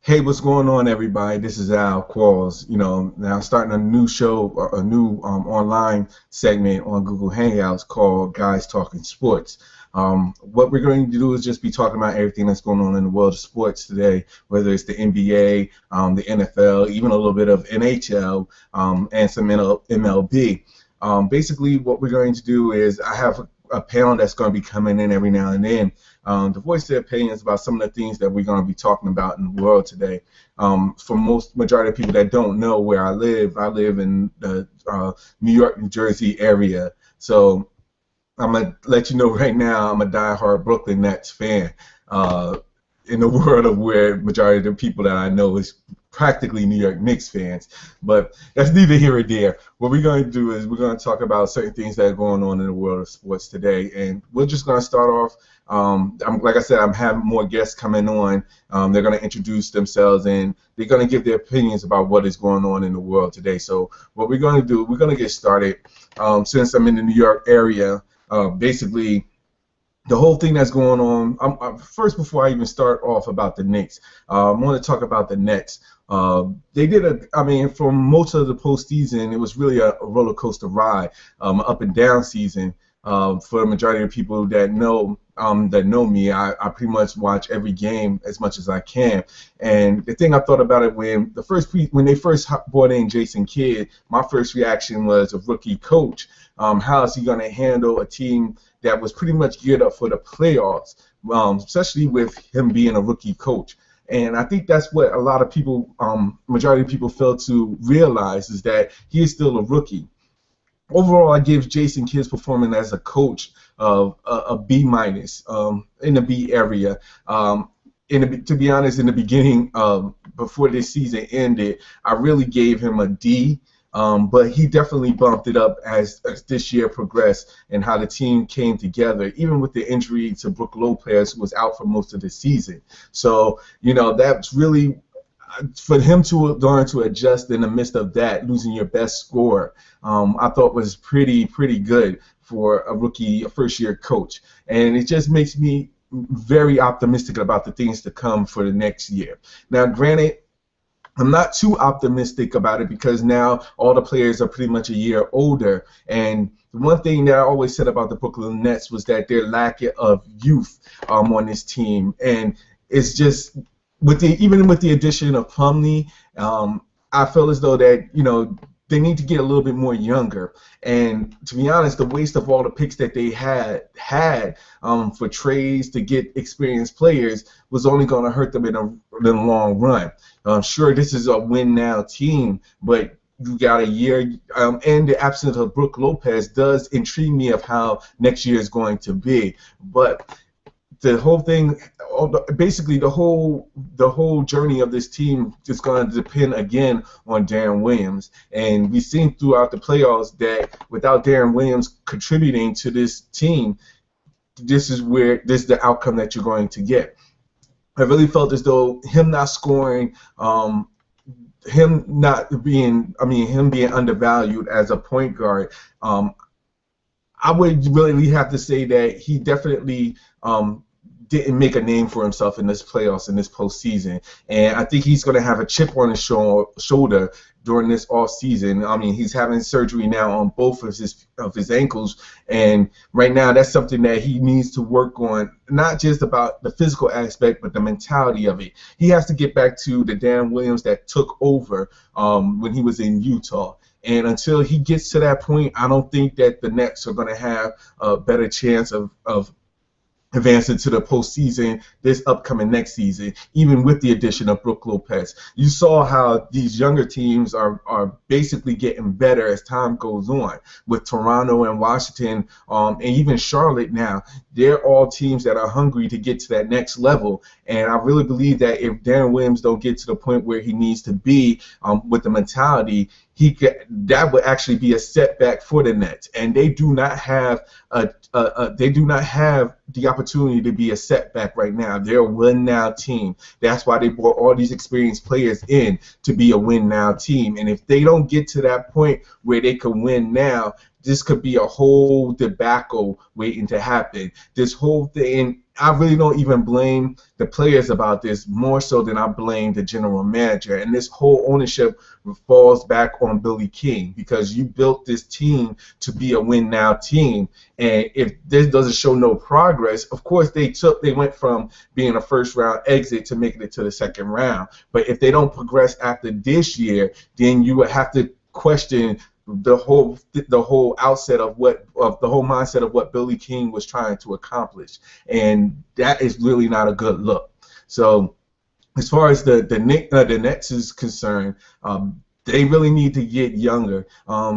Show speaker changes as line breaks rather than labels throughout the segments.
Hey, what's going on, everybody? This is Al Qualls. Now starting a new show, a new online segment on Google Hangouts called Guys Talking Sports. What we're going to do is just be talking about everything that's going on in the world of sports today, whether it's the NBA, the NFL, even a little bit of NHL, and some MLB. Basically, what we're going to do is I have a panel that's going to be coming in every now and then to voice their opinions about some of the things that we're going to be talking about in the world today. For most majority of people that don't know where I live in the New York, New Jersey area. So I'm going to let you know right now I'm a diehard Brooklyn Nets fan. In the world of where majority of the people that I know is practically New York Knicks fans, but that's neither here or there. What we're going to do is we're going to talk about certain things that are going on in the world of sports today, and we're just going to start off. Like I said, I'm having more guests coming on. They're going to introduce themselves and they're going to give their opinions about what is going on in the world today. So what we're going to do, we're going to get started. Since I'm in the New York area, basically, the whole thing that's going on, first before I even start off about the Knicks, I want to talk about the Nets. They did for most of the postseason, it was really a roller coaster ride, up and down season. For the majority of people that know me, I pretty much watch every game as much as I can. And the thing I thought about it when they first brought in Jason Kidd, my first reaction was a rookie coach. How is he going to handle a team that was pretty much geared up for the playoffs, especially with him being a rookie coach? And I think that's what a lot of people, majority of people fail to realize, is that he is still a rookie. Overall, I give Jason Kidd's performance as a coach a B minus in the B area. To be honest, in the beginning, before this season ended, I really gave him a D. But he definitely bumped it up as this year progressed and how the team came together, even with the injury to Brook Lopez, who was out for most of the season. So, that's really for him to learn to adjust in the midst of that, losing your best scorer, I thought was pretty good for a first-year coach. And it just makes me very optimistic about the things to come for the next year. Now, granted, I'm not too optimistic about it because now all the players are pretty much a year older. And the one thing that I always said about the Brooklyn Nets was that their lack of youth on this team. And it's just, even with the addition of Plumlee, I feel as though that, they need to get a little bit more younger. And to be honest, the waste of all the picks that they had for trades to get experienced players was only going to hurt them in the long run. Sure, this is a win-now team, but you got a year, and the absence of Brook Lopez does intrigue me of how next year is going to be. But the whole thing, basically the whole journey of this team is going to depend again on Darren Williams. And we've seen throughout the playoffs that without Darren Williams contributing to this team, this is the outcome that you're going to get. I really felt as though him not scoring, him being undervalued as a point guard, I would really have to say that he definitely didn't make a name for himself in this playoffs, in this postseason. And I think he's going to have a chip on his shoulder during this off season. He's having surgery now on both of his ankles, and right now that's something that he needs to work on, not just about the physical aspect, but the mentality of it. He has to get back to the Darren Williams that took over when he was in Utah. And until he gets to that point, I don't think that the Nets are going to have a better chance of advancing to the postseason this upcoming next season, even with the addition of Brook Lopez. You saw how these younger teams are basically getting better as time goes on. With Toronto and Washington, and even Charlotte now, they're all teams that are hungry to get to that next level. And I really believe that if Darren Williams don't get to the point where he needs to be with the mentality, that would actually be a setback for the Nets, and they do not have the opportunity to be a setback right now. They're a win-now team. That's why they brought all these experienced players in to be a win-now team. And if they don't get to that point where they can win now, this could be a whole debacle waiting to happen. This whole thing I really don't even blame the players about this more so than I blame the general manager. And this whole ownership falls back on Billy King, because you built this team to be a win now team. And if this doesn't show no progress, of course they went from being a first round exit to making it to the second round. But if they don't progress after this year, then you would have to question the whole outset of the whole mindset of what Billy King was trying to accomplish, and that is really not a good look. So as far as the Nets is concerned, they really need to get younger,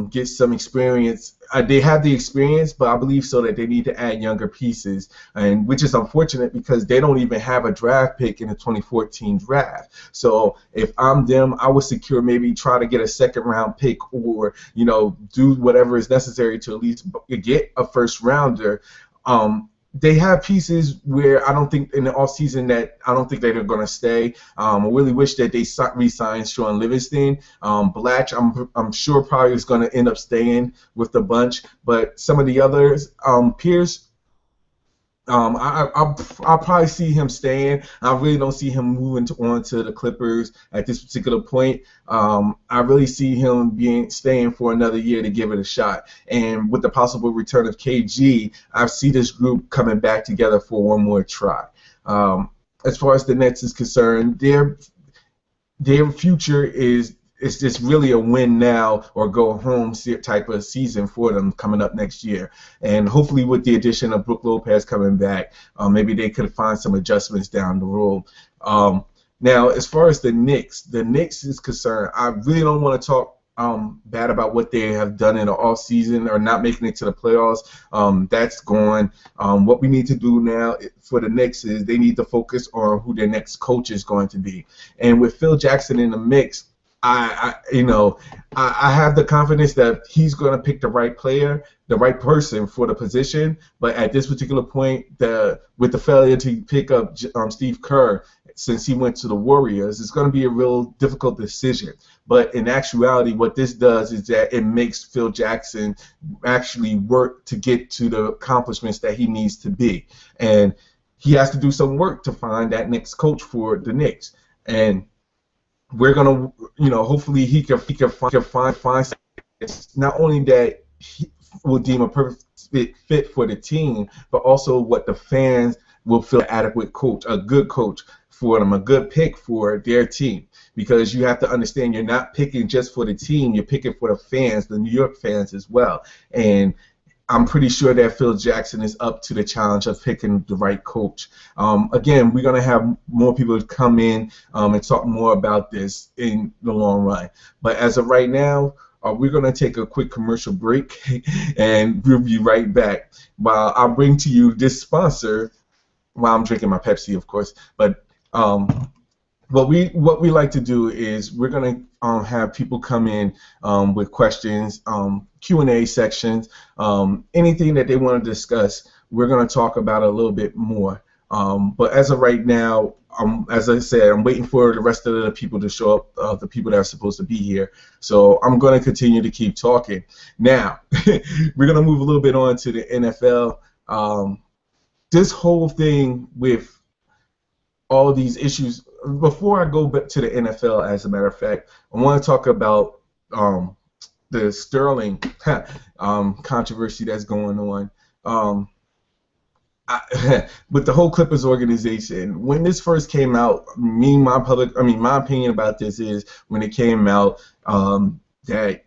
get some experience. They have the experience, but I believe so that they need to add younger pieces, and which is unfortunate because they don't even have a draft pick in the 2014 draft. So if I'm them, I would secure, maybe try to get a second round pick, or do whatever is necessary to at least get a first rounder. They have pieces where I don't think in the offseason that I don't think they're going to stay. I really wish that they re-signed Sean Livingston. Blatch, I'm sure probably is going to end up staying with the bunch. But some of the others, Pierce, I'll probably see him staying. I really don't see him moving on to the Clippers at this particular point. I really see him staying for another year to give it a shot. And with the possible return of KG, I see this group coming back together for one more try. As far as the Nets is concerned, their future is just really a win now or go home type of season for them coming up next year. And hopefully with the addition of Brook Lopez coming back, maybe they could find some adjustments down the road. Now, as far as the Knicks is concerned, I really don't want to talk bad about what they have done in the offseason or not making it to the playoffs. That's gone. What we need to do now for the Knicks is they need to focus on who their next coach is going to be. And with Phil Jackson in the mix, I have the confidence that he's going to pick the right player, the right person for the position. But at this particular point, with the failure to pick up Steve Kerr since he went to the Warriors, it's going to be a real difficult decision. But in actuality, what this does is that it makes Phil Jackson actually work to get to the accomplishments that he needs to be. And he has to do some work to find that next coach for the Knicks. And we're gonna, hopefully he can find not only that he will deem a perfect fit for the team, but also what the fans will feel adequate coach, a good coach for them, a good pick for their team. Because you have to understand, you're not picking just for the team, you're picking for the fans, the New York fans as well. And I'm pretty sure that Phil Jackson is up to the challenge of picking the right coach. Again, we're going to have more people come in and talk more about this in the long run. But as of right now, we're going to take a quick commercial break, and we'll be right back. While I'll bring to you this sponsor, while I'm drinking my Pepsi, of course. But what we like to do is we're going to have people come in with questions, Q&A sections, anything that they want to discuss. We're going to talk about it a little bit more. But as of right now, as I said, I'm waiting for the rest of the people to show up, the people that are supposed to be here. So I'm going to continue to keep talking. Now, we're going to move a little bit on to the NFL. This whole thing with all these issues, before I go back to the NFL, as a matter of fact, I want to talk about the Sterling controversy that's going on. With the whole Clippers organization, when this first came out, my opinion about this is when it came out that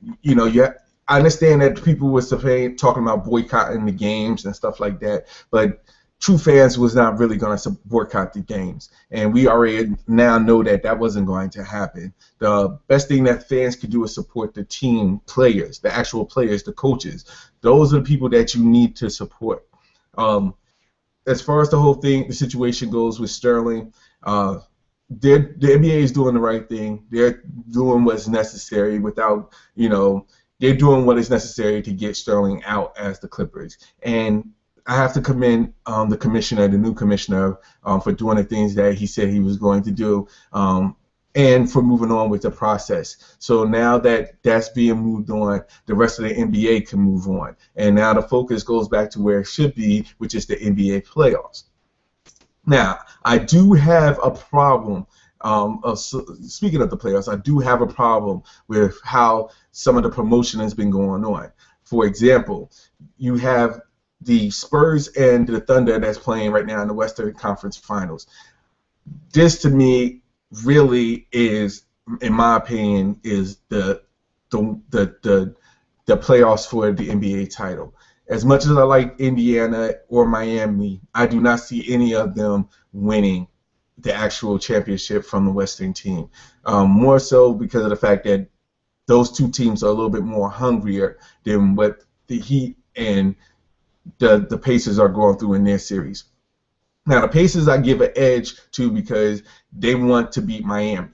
I understand that people were talking about boycotting the games and stuff like that, but true fans was not really going to boycott the games, and we already now know that that wasn't going to happen. The best thing that fans could do is support the team players, the actual players, the coaches. Those are the people that you need to support. As far as the situation goes with Sterling, the NBA is doing the right thing. They're doing what's necessary they're doing what is necessary to get Sterling out as the Clippers. And I have to commend the new commissioner, for doing the things that he said he was going to do, and for moving on with the process. So now that that's being moved on, the rest of the NBA can move on. And now the focus goes back to where it should be, which is the NBA playoffs. Now, I do have a problem. Speaking of the playoffs, I do have a problem with how some of the promotion has been going on. For example, you have the Spurs and the Thunder that's playing right now in the Western Conference Finals. This to me really is, in my opinion, is the the the, the playoffs for the NBA title. As much as I like Indiana or Miami, I do not see any of them winning the actual championship from the Western team. More so because of the fact that those two teams are a little bit more hungrier than what the Heat and the Pacers are going through in their series. Now, the Pacers I give an edge to because they want to beat Miami.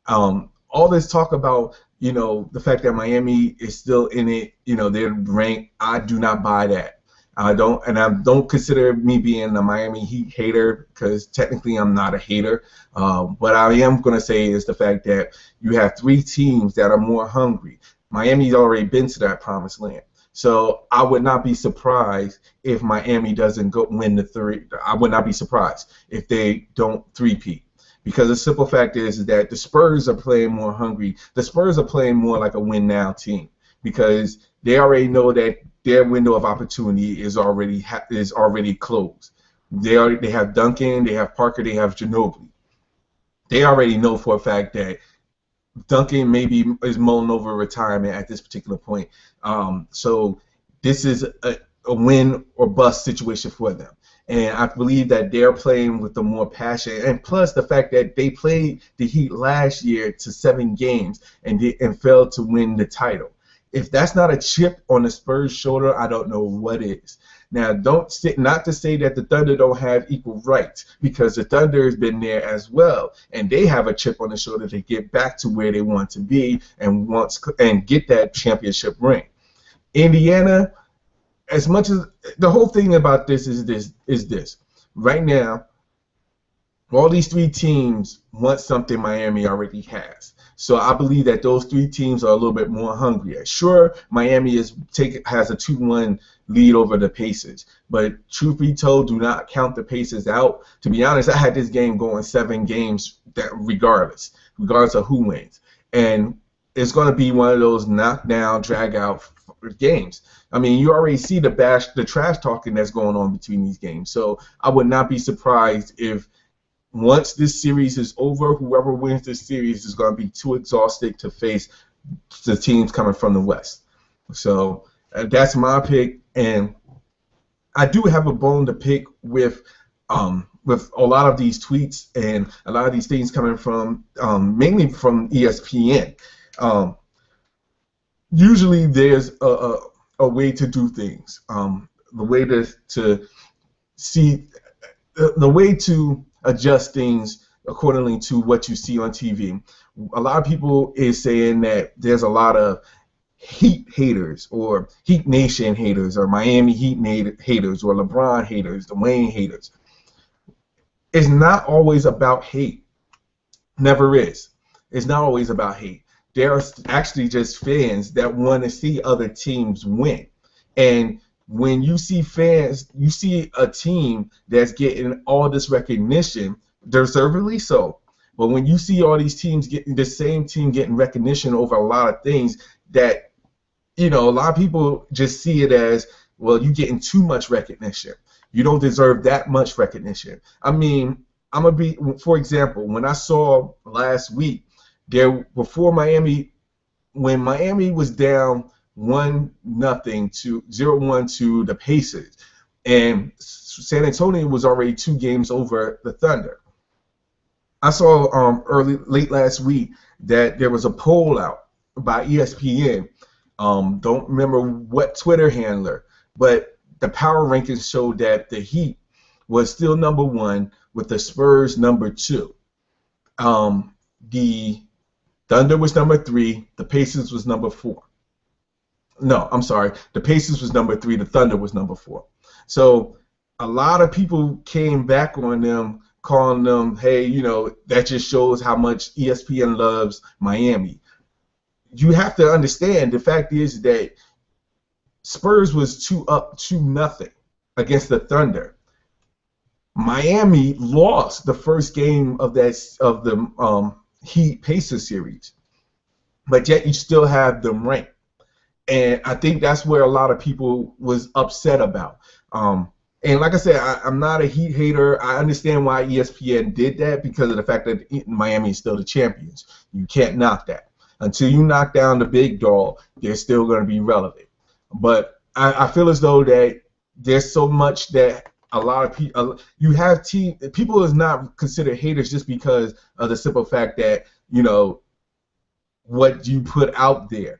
All this talk about, the fact that Miami is still in it, they're ranked. I do not buy that. I don't consider me being a Miami Heat hater because technically I'm not a hater. What I am going to say is the fact that you have three teams that are more hungry. Miami's already been to that promised land. So I would not be surprised if Miami doesn't go win the three. I would not be surprised if they don't three-peat. Because the simple fact is that the Spurs are playing more hungry. The Spurs are playing more like a win-now team because they already know that their window of opportunity is already closed. They have Duncan, they have Parker, they have Ginobili. They already know for a fact that Duncan maybe is mulling over retirement at this particular point. So this is a win or bust situation for them. And I believe that they're playing with the more passion. And plus the fact that they played the Heat last year to 7 games and failed to win the title. If that's not a chip on the Spurs' shoulder, I don't know what is. Now, not to say that the Thunder don't have equal rights, because the Thunder has been there as well, and they have a chip on the shoulder to get back to where they want to be and get that championship ring. Indiana, as much as the whole thing about this is this. Right now, all these three teams want something Miami already has. So I believe that those three teams are a little bit more hungrier. Sure, Miami has a 2-1 lead over the Pacers, but truth be told, do not count the Pacers out. To be honest, I had this game going 7 games regardless of who wins. And it's going to be one of those knockdown, drag-out games. I mean, you already see the trash talking that's going on between these games. So I would not be surprised if once this series is over, whoever wins this series is going to be too exhausted to face the teams coming from the West. So that's my pick, and I do have a bone to pick with a lot of these tweets and a lot of these things coming from mainly from ESPN. Usually, there's a way to do things. The way to see the way to adjust things accordingly to what you see on TV. A lot of people is saying that there's a lot of Heat haters or Heat Nation haters or Miami Heat haters or LeBron haters, Dwayne haters. It's not always about hate. Never is. It's not always about hate. There are actually just fans that want to see other teams win. And when you see fans, you see a team that's getting all this recognition, deservedly so. But when you see all these teams getting the same team getting recognition over a lot of things, that a lot of people just see it as, well, you're getting too much recognition. You don't deserve that much recognition. I mean, for example, when I saw last week when Miami was down 1-0 to 0-1 to the Pacers, and San Antonio was already 2 games over the Thunder. I saw late last week that there was a poll out by ESPN. Don't remember what Twitter handler, but the power rankings showed that the Heat was still number 1 with the Spurs number 2. The Thunder was number 3. The Pacers was number 4. No, I'm sorry. The Pacers was number 3. The Thunder was number 4. So a lot of people came back on them, calling them, hey, that just shows how much ESPN loves Miami. You have to understand, the fact is that Spurs was 2-0 against the Thunder. Miami lost the first game of the Heat Pacers series, but yet you still have them ranked. And I think that's where a lot of people was upset about. And like I said, I'm not a Heat hater. I understand why ESPN did that because of the fact that Miami is still the champions. You can't knock that. Until you knock down the big dog, they're still going to be relevant. But I feel as though that there's so much that a lot of people, you have people is not considered haters just because of the simple fact that, what you put out there.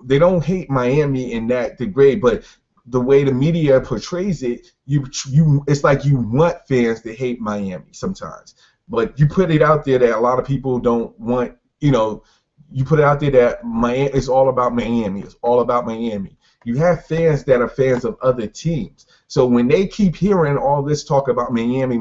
They don't hate Miami in that degree, but the way the media portrays it, it's like you want fans to hate Miami sometimes. But you put it out there that a lot of people don't want, you put it out there that Miami is all about Miami. It's all about Miami. You have fans that are fans of other teams. So when they keep hearing all this talk about Miami,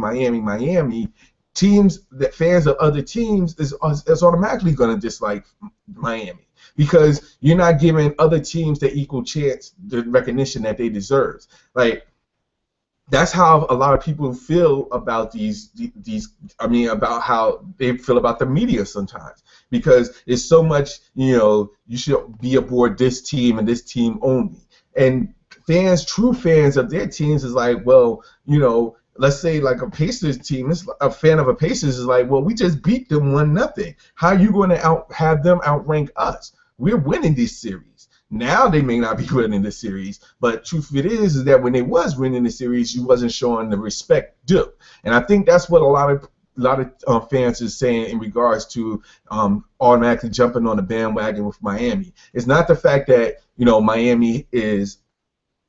fans of other teams is automatically going to dislike Miami because you're not giving other teams the equal chance, the recognition that they deserve. Like, that's how a lot of people feel about about how they feel about the media sometimes, because it's so much, you should be aboard this team and this team only. And true fans of their teams is like, well, let's say like a Pacers team, a fan of a Pacers is like, well, we just beat them 1-0. How are you going to have them outrank us? We're winning this series. Now they may not be winning the series, but truth of it is that when they was winning the series, you wasn't showing the respect due. And I think that's what a lot of fans is saying in regards to automatically jumping on the bandwagon with Miami. It's not the fact that Miami is,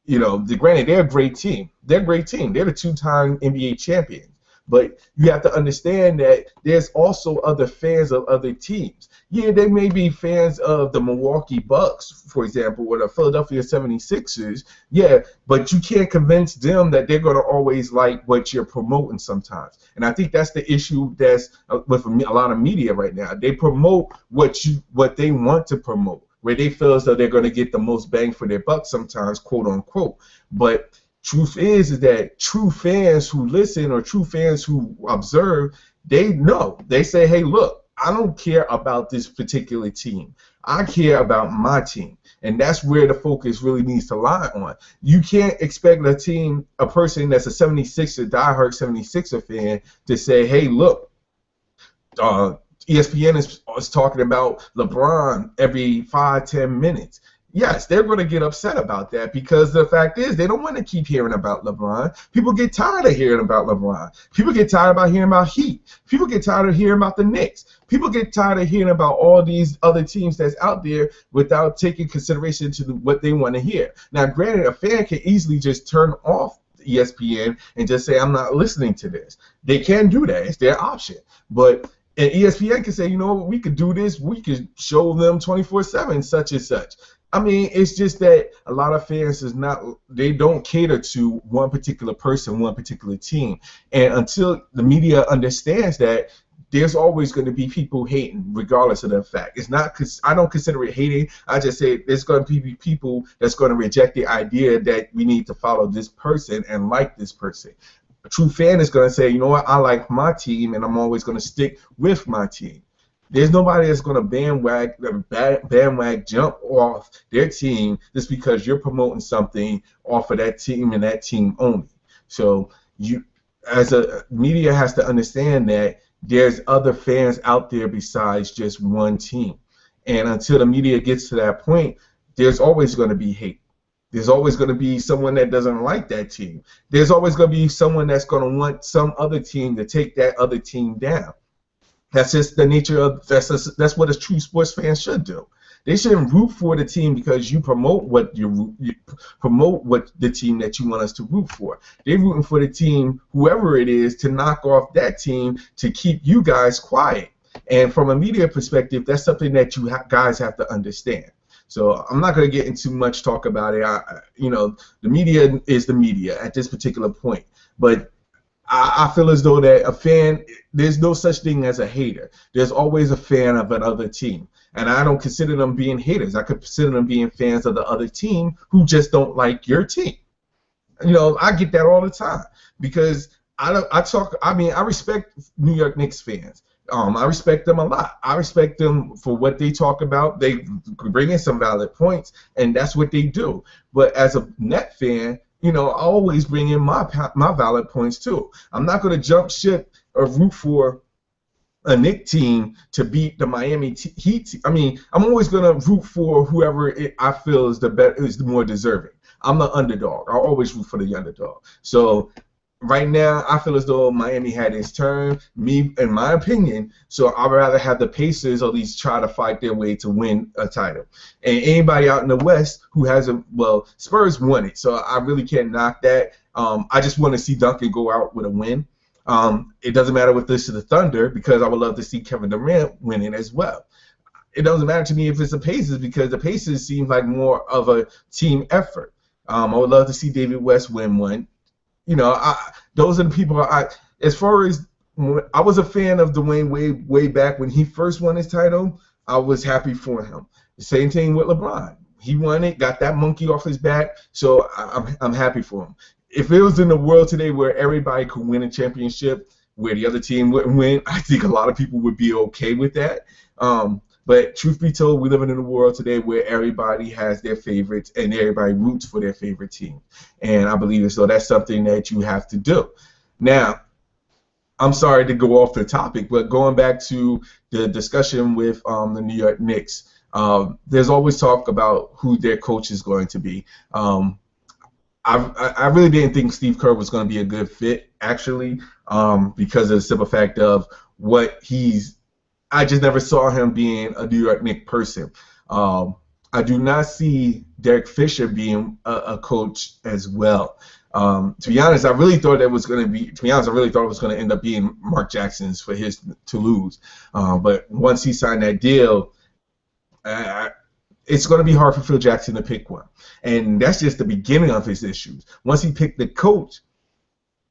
granted, they're a great team. They're a great team. They're the two-time NBA champions. But you have to understand that there's also other fans of other teams. Yeah, they may be fans of the Milwaukee Bucks, for example, or the Philadelphia 76ers. Yeah, but you can't convince them that they're going to always like what you're promoting sometimes. And I think that's the issue that's with a lot of media right now. They promote what they want to promote, where they feel as though they're going to get the most bang for their buck sometimes, quote unquote. But truth is that true fans who listen or true fans who observe, they know. They say, hey, look, I don't care about this particular team. I care about my team. And that's where the focus really needs to lie on. You can't expect a person that's a 76er, diehard 76er fan to say, hey, look, ESPN is talking about LeBron every 5-10 minutes. Yes, they're going to get upset about that because the fact is they don't want to keep hearing about LeBron. People get tired of hearing about LeBron. People get tired about hearing about Heat. People get tired of hearing about the Knicks. People get tired of hearing about all these other teams that's out there without taking consideration to what they want to hear. Now, granted, a fan can easily just turn off ESPN and just say, I'm not listening to this. They can do that. It's their option. But and ESPN can say, we could do this. We could show them 24/7 such and such. I mean, it's just that a lot of fans they don't cater to one particular person, one particular team. And until the media understands that, there's always going to be people hating, regardless of the fact. It's not because I don't consider it hating. I just say there's going to be people that's going to reject the idea that we need to follow this person and like this person. A true fan is going to say, you know what, I like my team, and I'm always going to stick with my team. There's nobody that's going to bandwag jump off their team just because you're promoting something off of that team and that team only. So you, as a media, has to understand that there's other fans out there besides just one team. And until the media gets to that point, there's always going to be hate. There's always going to be someone that doesn't like that team. There's always going to be someone that's going to want some other team to take that other team down. That's just the nature of that's what a true sports fan should do. They shouldn't root for the team because you promote you promote what the team that you want us to root for. They're rooting for the team, whoever it is, to knock off that team to keep you guys quiet. And from a media perspective, that's something that you guys have to understand. So I'm not going to get into much talk about it. The media is the media at this particular point, but I feel as though that a fan, there's no such thing as a hater. There's always a fan of another team. And I don't consider them being haters. I consider them being fans of the other team who just don't like your team. I get that all the time because I respect New York Knicks fans. I respect them a lot. I respect them for what they talk about. They bring in some valid points, and that's what they do. But as a Net fan, I always bring in my valid points too. I'm not going to jump ship or root for a Knicks team to beat the Miami Heat. I mean, I'm always going to root for whoever I feel is the more deserving. I'm the underdog. I always root for the underdog. So right now, I feel as though Miami had its turn, in my opinion. So I'd rather have the Pacers at least try to fight their way to win a title. And anybody out in the West who hasn't, well, Spurs won it, so I really can't knock that. I just want to see Duncan go out with a win. It doesn't matter with this to the Thunder because I would love to see Kevin Durant winning as well. It doesn't matter to me if it's the Pacers because the Pacers seem like more of a team effort. I would love to see David West win one. Those are the people. As far as I was a fan of Dwayne Wade way back when he first won his title, I was happy for him. The same thing with LeBron. He won it, got that monkey off his back, so I'm happy for him. If it was in the world today where everybody could win a championship, where the other team wouldn't win, I think a lot of people would be okay with that. But truth be told, we live in a world today where everybody has their favorites and everybody roots for their favorite team. And I believe so. That's something that you have to do. Now, I'm sorry to go off the topic, but going back to the discussion with the New York Knicks, there's always talk about who their coach is going to be. I really didn't think Steve Kerr was going to be a good fit, actually, because of the simple fact of what I just never saw him being a New York Knicks person. I do not see Derek Fisher being a coach as well. To be honest, I really thought it was going to end up being Mark Jackson's for his to lose. But once he signed that deal, it's going to be hard for Phil Jackson to pick one. And that's just the beginning of his issues. Once he picked the coach,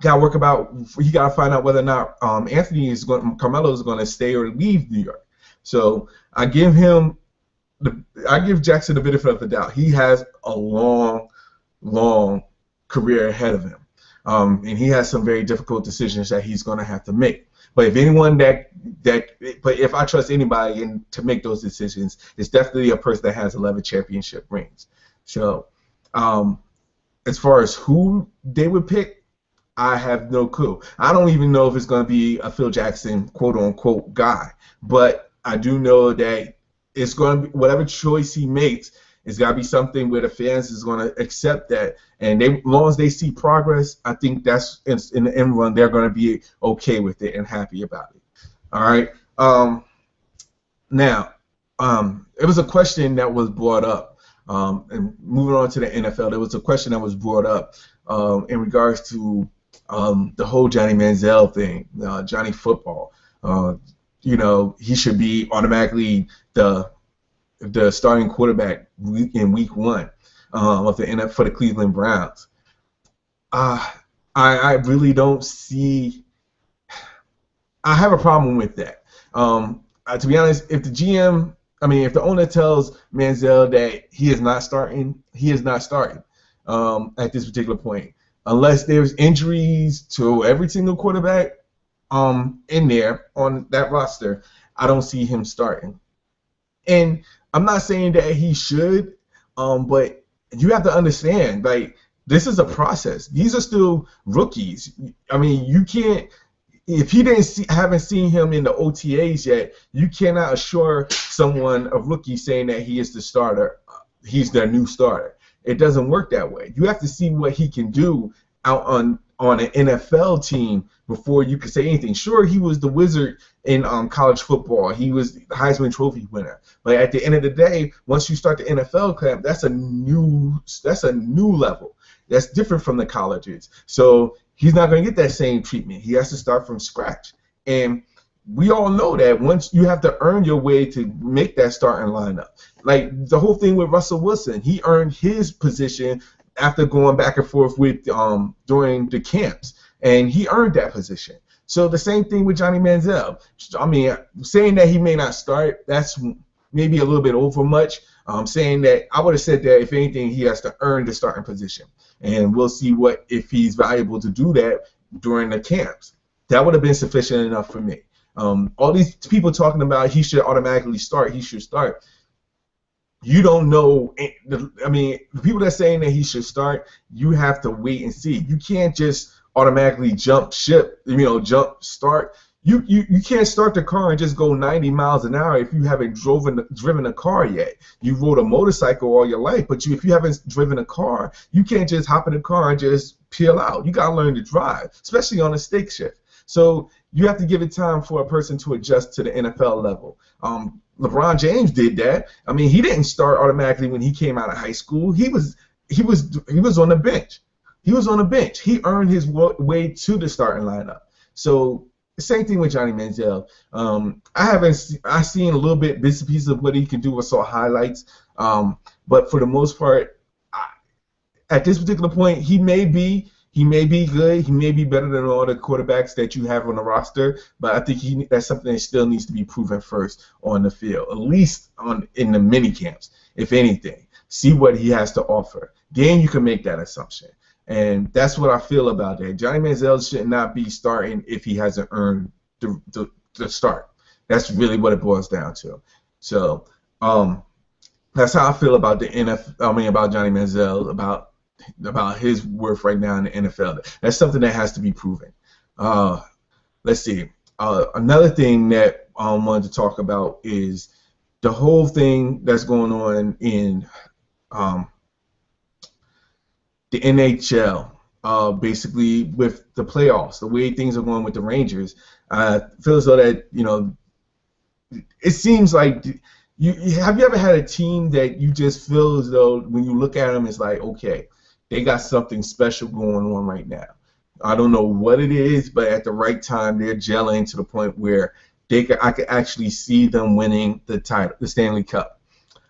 he got to find out whether or not Carmelo is going to stay or leave New York. So I give Jackson the benefit of the doubt. He has a long career ahead of him, and he has some very difficult decisions that he's going to have to make. But if I trust anybody to make those decisions, it's definitely a person that has 11 championship rings. So, as far as who they would pick, I have no clue. I don't even know if it's going to be a Phil Jackson quote-unquote guy. But I do know that it's going to be whatever choice he makes, it's got to be something where the fans is going to accept that. And as long as they see progress, I think that's in the end run, they're going to be okay with it and happy about it. All right. Now, it was a question that was brought up. And moving on to the NFL, there was a question that was brought up in regards to the whole Johnny Manziel thing, Johnny Football. He should be automatically the starting quarterback in Week 1 of the NFL for the Cleveland Browns. I really don't see. I have a problem with that. To be honest, if the owner tells Manziel that he is not starting, he is not starting at this particular point. Unless there's injuries to every single quarterback in there on that roster, I don't see him starting. And I'm not saying that he should, but you have to understand, like, this is a process. These are still rookies. I mean, you can't. If you haven't seen him in the OTAs yet, you cannot assure someone, a rookie, saying that he is the starter. He's their new starter. It doesn't work that way. You have to see what he can do out on an NFL team before you can say anything. Sure, he was the wizard in college football. He was the Heisman Trophy winner. But at the end of the day, once you start the NFL camp, that's a new level. That's different from the colleges. So he's not going to get that same treatment. He has to start from scratch. And we all know that once you have to earn your way to make that starting lineup. Like the whole thing with Russell Wilson, he earned his position after going back and forth with during the camps, and he earned that position. So the same thing with Johnny Manziel. I mean, saying that he may not start, that's maybe a little bit over much. Saying that, I would have said that if anything, he has to earn the starting position, and we'll see if he's valuable to do that during the camps. That would have been sufficient enough for me. All these people talking about he should automatically start, he should start. You don't know. I mean, the people that are saying that he should start, you have to wait and see. You can't just automatically jump ship, jump start. You can't start the car and just go 90 miles an hour if you haven't driven a car yet. You rode a motorcycle all your life, but if you haven't driven a car, you can't just hop in the car and just peel out. You got to learn to drive, especially on a stick shift. So you have to give it time for a person to adjust to the NFL level. LeBron James did that. I mean, he didn't start automatically when he came out of high school. He was on the bench. He was on the bench. He earned his way to the starting lineup. So the same thing with Johnny Manziel. I've seen a little bit bits and pieces of what he can do. I saw highlights, but for the most part, at this particular point, he may be good. He may be better than all the quarterbacks that you have on the roster, but I think that's something that still needs to be proven first on the field, at least in the mini camps, if anything. See what he has to offer. Then you can make that assumption. And that's what I feel about that. Johnny Manziel should not be starting if he hasn't earned the start. That's really what it boils down to. So that's how I feel about the NFL. I mean, about Johnny Manziel, about his worth right now in the NFL. That's something that has to be proven. Let's see. Another thing that I wanted to talk about is the whole thing that's going on in the NHL, basically with the playoffs, the way things are going with the Rangers. I feel as though that, it seems like have you ever had a team that you just feel as though when you look at them, it's like, okay, they got something special going on right now. I don't know what it is, but at the right time, they're gelling to the point where I could actually see them winning the title, the Stanley Cup.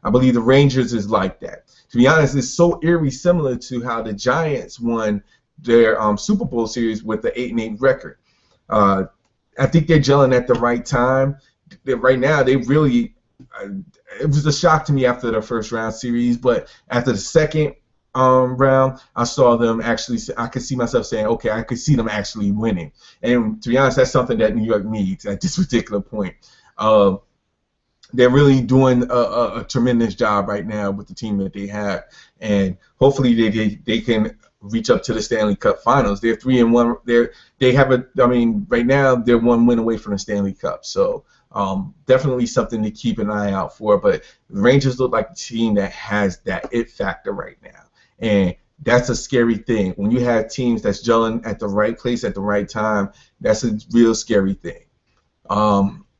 I believe the Rangers is like that. To be honest, it's so eerie similar to how the Giants won their Super Bowl series with the 8-8 record. I think they're gelling at the right time. Right now, they really it was a shock to me after the first round series, but after the second round, I saw them actually. I could see myself saying, okay, I could see them actually winning. And to be honest, that's something that New York needs at this particular point. They're really doing a tremendous job right now with the team that they have, and hopefully they can reach up to the Stanley Cup Finals. They're 3-1. They have right now they're 1 win away from the Stanley Cup. So definitely something to keep an eye out for. But the Rangers look like a team that has that it factor right now. And that's a scary thing. When you have teams that's gelling at the right place at the right time, that's a real scary thing.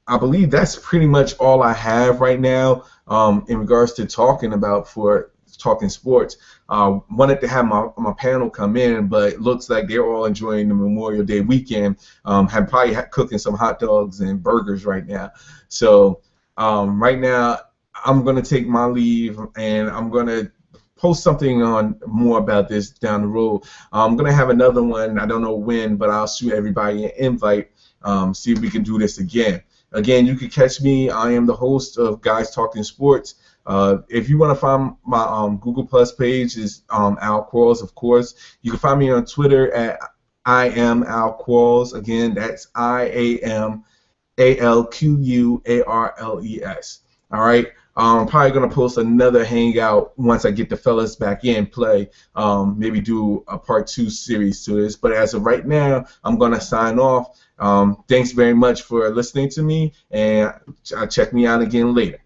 I believe that's pretty much all I have right now in regards to talking sports. Wanted to have my panel come in, but it looks like they're all enjoying the Memorial Day weekend. Probably cooking some hot dogs and burgers right now. So right now, I'm going to take my leave, and I'm going to post something on more about this down the road. I'm going to have another one. I don't know when, but I'll shoot everybody an invite, see if we can do this again. Again, you can catch me. I am the host of Guys Talking Sports. If you want to find my Google Plus page, is Al Qualls, of course. You can find me on Twitter at I am Al Qualls. Again, that's IAMALQUARLES. All right. I'm probably going to post another hangout once I get the fellas back in play. Maybe do a part 2 series to this. But as of right now, I'm going to sign off. Thanks very much for listening to me, and check me out again later.